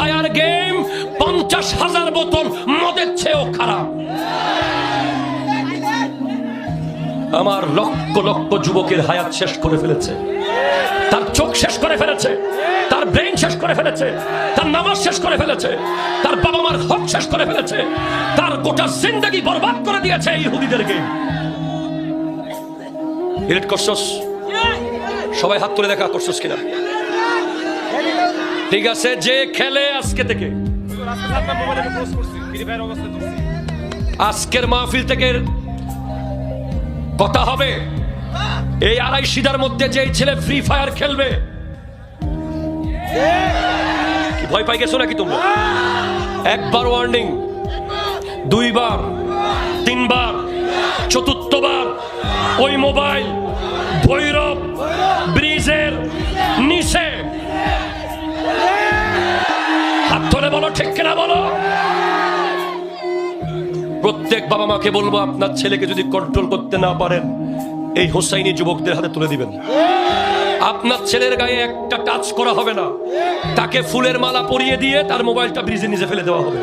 Fire game 50,000 বোতল মদের চেয়েও খারাপ। আমার লক্ষ লক্ষ যুবকের হায়াত শেষ করে ফেলেছে, তার চোখ শেষ করে ফেলেছে, তার ব্রেন শেষ করে ফেলেছে, তার নামাজ শেষ করে ফেলেছে, তার বাবা মার হক শেষ করে ফেলেছে, তার গোটা জিন্দেগি বরবাদ করে দিয়েছে এই ইহুদিদেরকে। হিট করছস? সবাই হাত তুলে দেখা করছস কিনা? ঠিক আছে, যে খেলে আজকে থেকে, আজকের মাহফিল থেকে কথা হবে, এই আড়াইশিদার মধ্যে যে ছেলে ফ্রি ফায়ার খেলবে, কি ভয় পাই গেছো নাকি তোমরা? একবার ওয়ার্নিং, দুইবার, তিনবার, চতুর্থবার ওই মোবাইল ভৈরব ব্রিজের নিচে হাত ধরে বলো ঠিক কিনা বলো। প্রত্যেক বাবা মাকে বলবো, আপনার ছেলেকে যদি কন্ট্রোল করতে না পারেন, এই হোসাইনি যুবকদের হাতে তুলে দিবেন। আপনার ছেলের গায়ে একটা টাচ করা হবে না, তাকে ফুলের মালা পরিয়ে দিয়ে তার মোবাইলটা ব্রিজের নিচে ফেলে দেওয়া হবে।